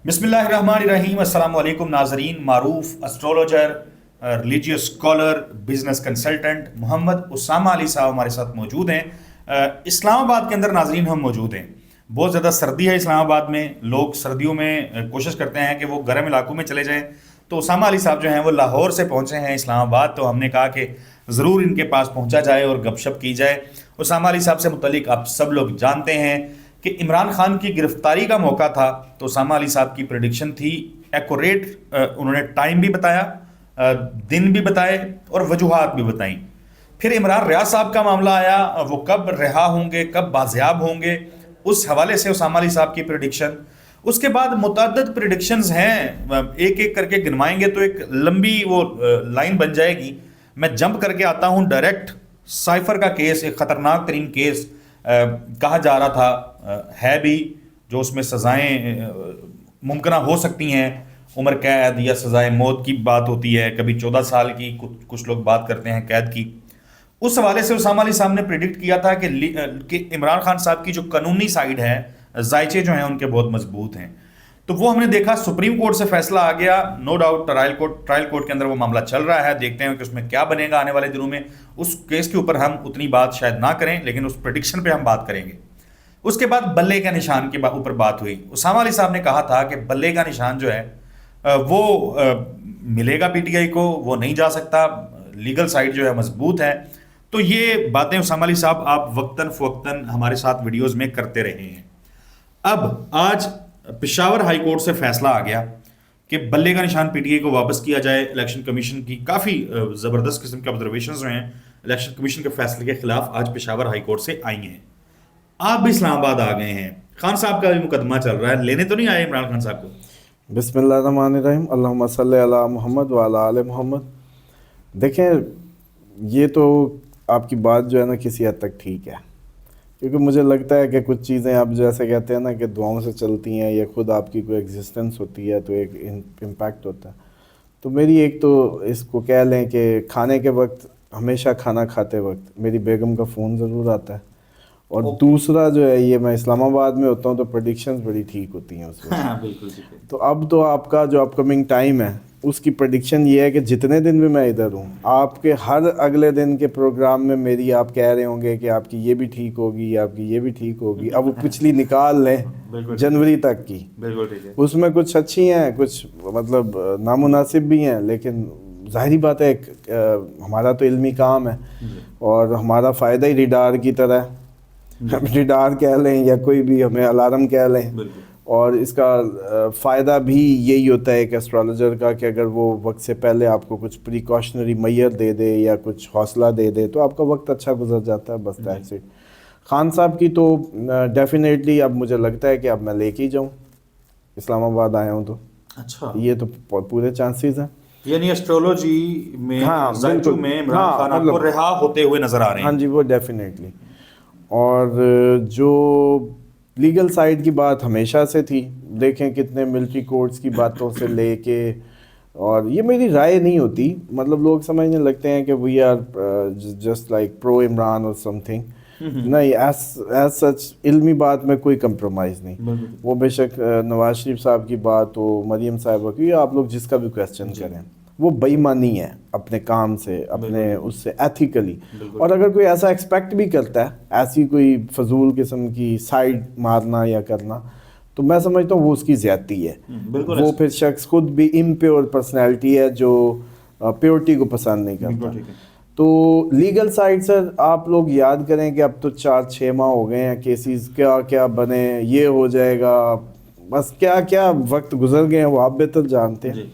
بسم اللہ الرحمن الرحیم۔ السلام علیکم ناظرین۔ معروف اسٹرولوجر، ریلیجیس اسکالر، بزنس کنسلٹنٹ محمد اسامہ علی صاحب ہمارے ساتھ موجود ہیں۔ اسلام آباد کے اندر ناظرین ہم موجود ہیں۔ بہت زیادہ سردی ہے اسلام آباد میں، لوگ سردیوں میں کوشش کرتے ہیں کہ وہ گرم علاقوں میں چلے جائیں، تو اسامہ علی صاحب جو ہیں وہ لاہور سے پہنچے ہیں اسلام آباد، تو ہم نے کہا کہ ضرور ان کے پاس پہنچا جائے اور گپ شپ کی جائے۔ اسامہ علی صاحب سے متعلق آپ سب لوگ جانتے ہیں کہ عمران خان کی گرفتاری کا موقع تھا، تو اسامہ علی صاحب کی پریڈکشن تھی ایکوریٹ، انہوں نے ٹائم بھی بتایا، دن بھی بتائے اور وجوہات بھی بتائیں۔ پھر عمران ریاض صاحب کا معاملہ آیا، وہ کب رہا ہوں گے، کب بازیاب ہوں گے، اس حوالے سے اسامہ علی صاحب کی پریڈکشن۔ اس کے بعد متعدد پریڈکشنز ہیں، ایک ایک کر کے گنوائیں گے تو ایک لمبی وہ لائن بن جائے گی۔ میں جمپ کر کے آتا ہوں ڈائریکٹ۔ سائفر کا کیس ایک خطرناک ترین کیس کہا جا رہا تھا، ہے بھی، جو اس میں سزائیں ممکنہ ہو سکتی ہیں، عمر قید یا سزائے موت کی بات ہوتی ہے، کبھی 14 سال کی، کچھ لوگ بات کرتے ہیں قید کی۔ اس حوالے سے اسامہ علی صاحب نے پریڈکٹ کیا تھا کہ عمران خان صاحب کی جو قانونی سائیڈ ہے، ذائچے جو ہیں ان کے بہت مضبوط ہیں۔ تو وہ ہم نے دیکھا، سپریم کورٹ سے فیصلہ آ گیا، نو ڈاؤٹ ٹرائل کورٹ کے اندر وہ معاملہ چل رہا ہے، دیکھتے ہیں کہ اس میں کیا بنے گا آنے والے دنوں میں۔ اس کیس کے اوپر ہم اتنی بات شاید نہ کریں، لیکن اس پریڈکشن پہ ہم بات کریں گے۔ اس کے بعد بلے کا نشان کے اوپر بات ہوئی۔ اسامہ علی صاحب نے کہا تھا کہ بلے کا نشان جو ہے وہ ملے گا پی ٹی آئی کو، وہ نہیں جا سکتا، لیگل سائیڈ جو ہے مضبوط ہے۔ تو یہ باتیں اسامہ علی صاحب آپ وقتاً فوقتاً ہمارے ساتھ ویڈیوز میں کرتے رہے ہیں۔ اب آج پشاور ہائی کورٹ سے فیصلہ آ گیا کہ بلے کا نشان پی ٹی آئی کو واپس کیا جائے۔ الیکشن کمیشن کی کافی زبردست قسم کے آبزرویشنز ہیں الیکشن کمیشن کے فیصلے کے خلاف، آج پشاور ہائی کورٹ سے آئی ہیں۔ آپ بھی اسلام آباد آ گئے ہیں، خان صاحب کا بھی مقدمہ چل رہا ہے، لینے تو نہیں آئے عمران خان صاحب کو؟ بسم اللہ الرحمن الرحیم، اللہم صلی علی محمد وعلی آل محمد۔ دیکھیں، یہ تو آپ کی بات جو ہے نا کسی حد تک ٹھیک ہے، کیونکہ مجھے لگتا ہے کہ کچھ چیزیں آپ جیسے کہتے ہیں نا کہ دعاؤں سے چلتی ہیں، یا خود آپ کی کوئی ایگزسٹنس ہوتی ہے تو ایک امپیکٹ ہوتا ہے۔ تو میری ایک تو اس کو کہہ لیں کہ کھانے کے وقت، ہمیشہ کھانا کھاتے وقت میری بیگم کا فون ضرور آتا ہے، اور دوسرا جو ہے یہ میں اسلام آباد میں ہوتا ہوں تو پریڈکشنز بڑی ٹھیک ہوتی ہیں اس میں۔ تو اب تو آپ کا جو اپ کمنگ ٹائم ہے اس کی پریڈکشن یہ ہے کہ جتنے دن بھی میں ادھر ہوں، آپ کے ہر اگلے دن کے پروگرام میں میری آپ کہہ رہے ہوں گے کہ آپ کی یہ بھی ٹھیک ہوگی، آپ کی یہ بھی ٹھیک ہوگی۔ اب وہ پچھلی نکال لیں جنوری تک کی، اس میں کچھ اچھی ہیں، کچھ مطلب نامناسب بھی ہیں، لیکن ظاہری بات ہے ہمارا تو علمی کام ہے اور ہمارا فائدہ ہی ریڈار کی طرح ہے، ریڈار کہہ لیں یا کوئی بھی ہمیں الارم کہہ لیں، اور اس کا فائدہ بھی یہی ہوتا ہے ایک ایسٹرالوجر کا کہ اگر وہ وقت سے پہلے آپ کو کچھ پریکاشنری میئر دے دے یا کچھ حوصلہ دے دے تو آپ کا وقت اچھا گزر جاتا ہے، بس دیٹس اٹ۔ خان صاحب کی تو ڈیفینیٹلی اب مجھے لگتا ہے کہ اب میں لے کے ہی جاؤں، اسلام آباد آیا ہوں تو اچھا، یہ تو پورے چانسز ہیں، یعنی ایسٹرولوجی میں زائچوں میں عمران خان آپ کو رہا ہوتے ہوئے نظر آ رہے ہیں۔ ہاں جی، وہ ڈیفینیٹلی۔ اور جو لیگل سائیڈ کی بات ہمیشہ سے تھی، دیکھیں کتنے ملٹری کورٹس کی باتوں سے لے کے، اور یہ میری رائے نہیں ہوتی، مطلب لوگ سمجھنے لگتے ہیں کہ وی آر جسٹ لائک پرو عمران اور سم تھنگ، نہیں، ایز سچ علمی بات میں کوئی کمپرومائز نہیں۔ وہ بے شک نواز شریف صاحب کی بات ہو، مریم صاحبہ کی، آپ لوگ جس کا بھی کویسچن کریں، وہ بے ایمانی ہے اپنے کام سے، اپنے اس سے ایتھیکلی۔ اور اگر کوئی ایسا ایکسپیکٹ بھی کرتا ہے ایسی کوئی فضول قسم کی سائیڈ مارنا یا کرنا، تو میں سمجھتا ہوں وہ اس کی زیادتی ہے۔ وہ پھر شخص خود بھی امپیور پرسنالٹی ہے جو پیورٹی کو پسند نہیں کرتا۔ تو لیگل سائیڈ سے آپ لوگ یاد کریں کہ اب تو 4-6 ماہ ہو گئے ہیں، کیسز کیا کیا بنے، یہ ہو جائے گا، بس کیا کیا وقت گزر گئے ہیں، وہ آپ بہتر جانتے ہیں۔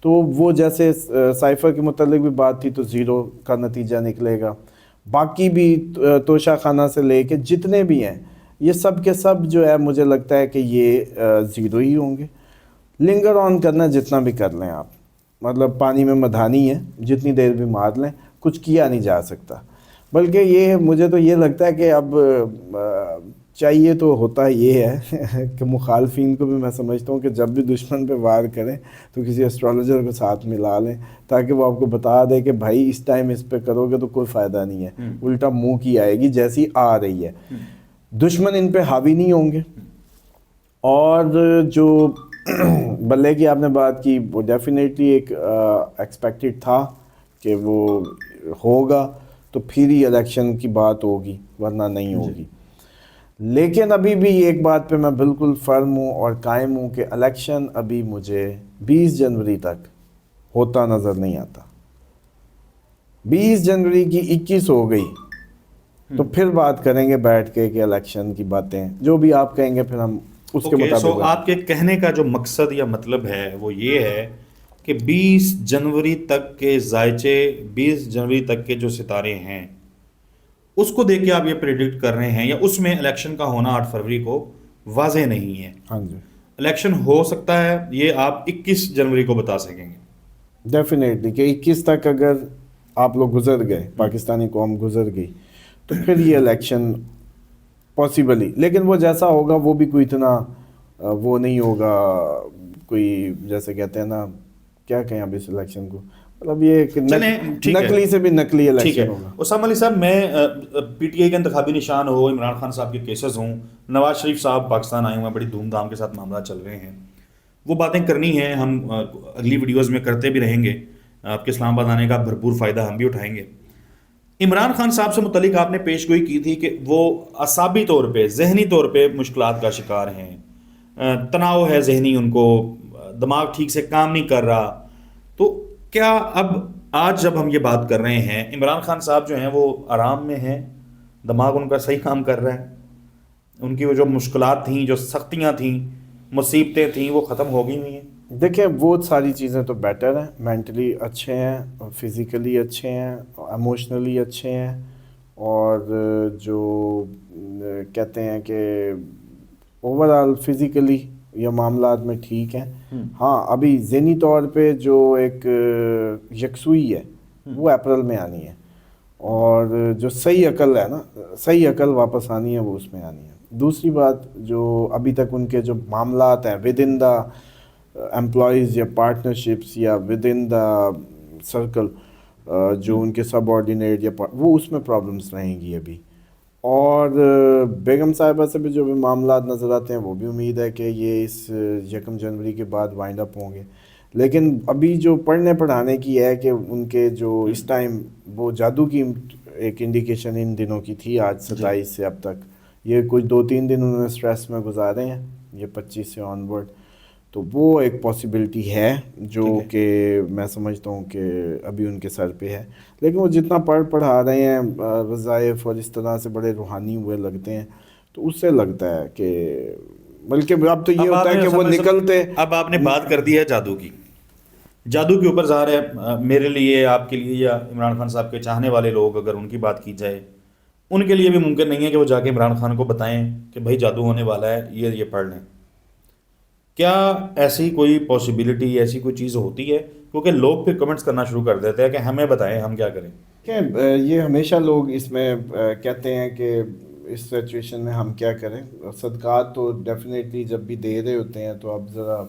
تو وہ جیسے سائفر کے متعلق بھی بات تھی تو 0 کا نتیجہ نکلے گا، باقی بھی توشہ خانہ سے لے کے جتنے بھی ہیں یہ سب کے سب جو ہے مجھے لگتا ہے کہ یہ 0 ہی ہوں گے۔ لنگر آن کرنا جتنا بھی کر لیں آپ، مطلب پانی میں مدھانی ہے، جتنی دیر بھی مار لیں کچھ کیا نہیں جا سکتا۔ بلکہ یہ مجھے تو یہ لگتا ہے کہ اب چاہیے تو ہوتا یہ ہے کہ مخالفین کو بھی میں سمجھتا ہوں کہ جب بھی دشمن پہ وار کریں تو کسی ایسٹرالوجر کو ساتھ ملا لیں، تاکہ وہ آپ کو بتا دے کہ بھائی اس ٹائم اس پہ کرو گے تو کوئی فائدہ نہیں ہے، الٹا منہ کی آئے گی جیسی آ رہی ہے۔ دشمن ان پہ حاوی نہیں ہوں گے، اور جو بلے کی آپ نے بات کی، وہ ڈیفینیٹلی ایک ایکسپیکٹڈ تھا کہ وہ ہوگا تو پھر ہی الیکشن کی بات ہوگی، ورنہ نہیں ہوگی. لیکن ابھی بھی ایک بات پہ میں بالکل فرم ہوں اور قائم ہوں کہ الیکشن ابھی مجھے 20 جنوری تک ہوتا نظر نہیں آتا. 20 جنوری کی 21 ہو گئی تو پھر بات کریں گے بیٹھ کے کہ الیکشن کی باتیں جو بھی آپ کہیں گے پھر ہم اس کے اوکے، سو مطابق آپ کے کہنے کا جو مقصد یا مطلب ہے وہ یہ ہے کہ 20 جنوری تک کے زائچے، 20 جنوری تک کے جو ستارے ہیں اس کو دیکھ کے آپ یہ پریڈکٹ کر رہے ہیں، یا اس میں الیکشن کا ہونا 8 فروری کو واضح نہیں ہے؟ ہاں جی الیکشن ہو سکتا ہے یہ آپ 21 جنوری کو بتا سکیں گے؟ ڈیفینیٹلی کہ 21 تک اگر آپ لوگ گزر گئے، پاکستانی قوم گزر گئی، تو پھر یہ الیکشن پاسبلی، لیکن وہ جیسا ہوگا وہ بھی کوئی اتنا وہ نہیں ہوگا، کوئی جیسے کہتے ہیں نا، کیا کہیں اب اس الیکشن کو، مطلب یہ کہ چلیں ٹھیک ہے، نقلی سے بھی نقلی ٹھیک ہے. الیکشن ہوگا. اسامہ علی صاحب، میں پی ٹی آئی کے انتخابی نشان ہو، عمران خان صاحب کے کیسز ہوں، نواز شریف صاحب پاکستان آئے ہوئے ہیں، بڑی دھوم دھام کے ساتھ معاملات چل رہے ہیں، وہ باتیں کرنی ہیں، ہم اگلی ویڈیوز میں کرتے بھی رہیں گے. آپ کے اسلام آباد آنے کا بھرپور فائدہ ہم بھی اٹھائیں گے. عمران خان صاحب سے متعلق آپ نے پیش گوئی کی تھی کہ وہ اعصابی طور پہ، ذہنی طور پہ مشکلات کا شکار ہیں، تناؤ ہے ذہنی، ان کو دماغ ٹھیک سے کام نہیں کر رہا. تو کیا اب آج جب ہم یہ بات کر رہے ہیں، عمران خان صاحب جو ہیں وہ آرام میں ہیں، دماغ ان کا صحیح کام کر رہا ہے، ان کی وہ جو مشکلات تھیں، جو سختیاں تھیں، مصیبتیں تھیں، وہ ختم ہو گئی ہوئی ہیں؟ دیکھیں وہ ساری چیزیں تو بیٹر ہیں، مینٹلی اچھے ہیں، فزیکلی اچھے ہیں، ایموشنلی اچھے ہیں، اور جو کہتے ہیں کہ اوور آل فزیکلی یا معاملات میں ٹھیک ہیں. ہاں ابھی ذہنی طور پہ جو ایک یکسوئی ہے وہ اپریل میں آنی ہے، اور جو صحیح عقل ہے نا، صحیح عقل واپس آنی ہے، وہ اس میں آنی ہے. دوسری بات، جو ابھی تک ان کے جو معاملات ہیں ود ان دا امپلائیز یا پارٹنرشپس یا ود ان دا سرکل، جو ان کے سب آرڈینیٹ یا وہ اس میں پرابلمس رہیں گی ابھی. اور بیگم صاحبہ سے بھی جو بھی معاملات نظر آتے ہیں وہ بھی امید ہے کہ یہ اس 1 جنوری کے بعد وائنڈ اپ ہوں گے. لیکن ابھی جو پڑھنے پڑھانے کی ہے کہ ان کے جو اس ٹائم وہ جادو کی ایک انڈیکیشن ان دنوں کی تھی، آج 27 سے اب تک یہ کچھ 2-3 دن انہوں نے اسٹریس میں گزارے ہیں، یہ 25 سے آن ورڈ، تو وہ ایک پاسبلٹی ہے جو کہ میں سمجھتا ہوں کہ ابھی ان کے سر پہ ہے. لیکن وہ جتنا پڑھا رہے ہیں وظائف اور اس طرح سے بڑے روحانی ہوئے لگتے ہیں، تو اس سے لگتا ہے کہ بلکہ اب تو یہ ہوتا ہے کہ وہ نکلتے. اب آپ نے بات کر دی ہے جادو کی، جادو کے اوپر ظاہر ہے میرے لیے، آپ کے لیے، یا عمران خان صاحب کے چاہنے والے لوگ، اگر ان کی بات کی جائے، ان کے لیے بھی ممکن نہیں ہے کہ وہ جا کے عمران خان کو بتائیں کہ بھائی جادو ہونے والا ہے، یہ پڑھ لیں. کیا ایسی کوئی پاسبلٹی، ایسی کوئی چیز ہوتی ہے؟ کیونکہ لوگ پھر کمنٹس کرنا شروع کر دیتے ہیں کہ ہمیں بتائیں ہم کیا کریں. کہ یہ ہمیشہ لوگ اس میں کہتے ہیں کہ اس سچویشن میں ہم کیا کریں. صدقات تو ڈیفینیٹلی جب بھی دے رہے ہوتے ہیں تو اب ذرا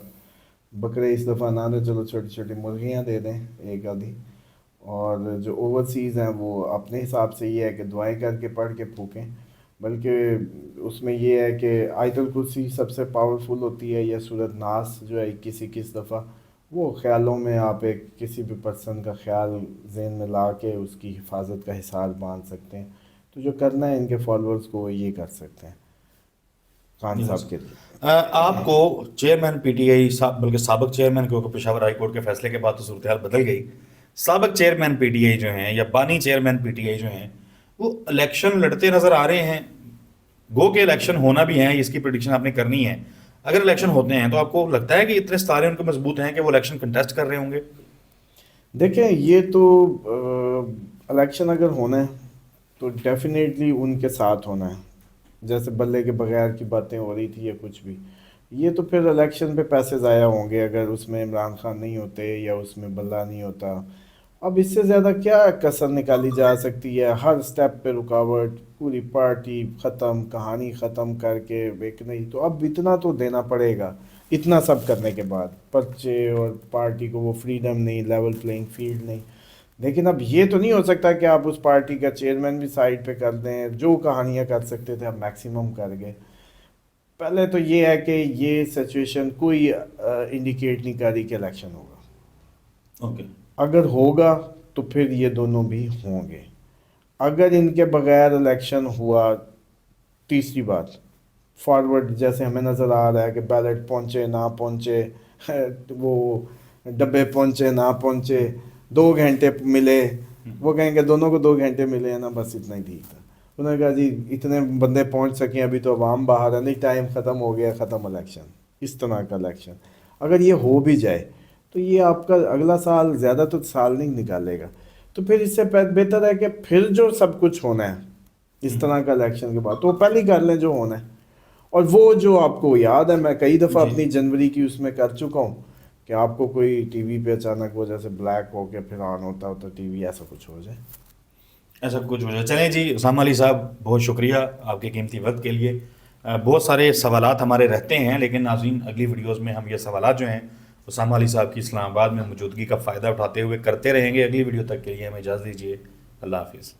بکرے اس دفعہ نہ دیں، چلو چھوٹی چھوٹی مرغیاں دے دیں ایک آدھی. اور جو اوورسیز ہیں وہ اپنے حساب سے یہ ہے کہ دعائیں کر کے پڑھ کے پھونکیں. بلکہ اس میں یہ ہے کہ آیت الکرسی سب سے پاورفل ہوتی ہے، یا سورۃ ناس جو ہے 21 دفعہ، وہ خیالوں میں آپ ایک کسی بھی پرسن کا خیال ذہن میں لا کے اس کی حفاظت کا حصار باندھ سکتے ہیں. تو جو کرنا ہے ان کے فالوورز کو وہ یہ کر سکتے ہیں خان صاحب کے لیے. آپ کو چیئرمین پی ٹی آئی، بلکہ سابق چیئرمین، کیونکہ پشاور ہائی کورٹ کے فیصلے کے بعد تو صورتحال بدل گئی، سابق چیئرمین پی ٹی آئی جو ہیں، یا بانی چیئرمین پی ٹی آئی جو ہیں، وہ الیکشن لڑتے نظر آ رہے ہیں. گو کہ الیکشن ہونا بھی ہے، اس کی پریڈکشن آپ نے کرنی ہے. اگر الیکشن ہوتے ہیں تو آپ کو لگتا ہے کہ اتنے ستارے ان کے مضبوط ہیں کہ وہ الیکشن کنٹیسٹ کر رہے ہوں گے؟ دیکھیں یہ تو الیکشن اگر ہونا ہے تو ڈیفینیٹلی ان کے ساتھ ہونا ہے. جیسے بلے کے بغیر کی باتیں ہو رہی تھی یا کچھ بھی، یہ تو پھر الیکشن پہ پیسے ضائع ہوں گے اگر اس میں عمران خان نہیں ہوتے یا اس میں بلہ نہیں ہوتا. اب اس سے زیادہ کیا کسر نکالی جا سکتی ہے؟ ہر سٹیپ پہ رکاوٹ، پوری پارٹی ختم، کہانی ختم کر کے ایک نہیں تو اب اتنا تو دینا پڑے گا. اتنا سب کرنے کے بعد پرچے اور پارٹی کو وہ فریڈم نہیں، لیول پلینگ فیلڈ نہیں. لیکن اب یہ تو نہیں ہو سکتا کہ آپ اس پارٹی کا چیئرمین بھی سائڈ پہ کر دیں. جو کہانیاں کر سکتے تھے اب میکسیمم کر گئے. پہلے تو یہ ہے کہ یہ سچویشن کوئی انڈیکیٹ نہیں کر رہی کہ الیکشن ہوگا. اوکے. اگر ہوگا تو پھر یہ دونوں بھی ہوں گے. اگر ان کے بغیر الیکشن ہوا، تیسری بات فارورڈ جیسے ہمیں نظر آ رہا ہے کہ بیلٹ پہنچے نہ پہنچے، وہ ڈبے پہنچے نہ پہنچے، 2 گھنٹے ملے، وہ کہیں گے دونوں کو 2 گھنٹے ملے ہیں نا، بس اتنا ہی ٹھیک تھا. انہوں نے کہا جی اتنے بندے پہنچ سکیں، ابھی تو عوام باہر ہے، نہیں ٹائم ختم ہو گیا، ختم الیکشن. اس طرح کا الیکشن اگر یہ ہو بھی جائے تو یہ آپ کا اگلا سال زیادہ تو سال نہیں نکالے گا. تو پھر اس سے بہتر ہے کہ پھر جو سب کچھ ہونا ہے اس طرح کا الیکشن کے بعد تو وہ پہلے ہی کر لیں جو ہونا ہے. اور وہ جو آپ کو یاد ہے، میں کئی دفعہ جی. اپنی جنوری کی اس میں کر چکا ہوں کہ آپ کو کوئی ٹی وی پہ اچانک وہ جیسے بلیک ہو کے پھر آن ہوتا ہوتا ٹی وی، ایسا کچھ ہو جائے. ایسا کچھ ہو جائے. چلیں جی، اسامہ علی صاحب بہت شکریہ آپ کے قیمتی وقت کے لیے. بہت سارے سوالات ہمارے رہتے ہیں، لیکن ناظرین اگلی ویڈیوز میں ہم یہ سوالات جو ہیں اسامہ علی صاحب کی اسلام آباد میں موجودگی کا فائدہ اٹھاتے ہوئے کرتے رہیں گے. اگلی ویڈیو تک کے لیے ہمیں اجازت دیجیے. اللہ حافظ.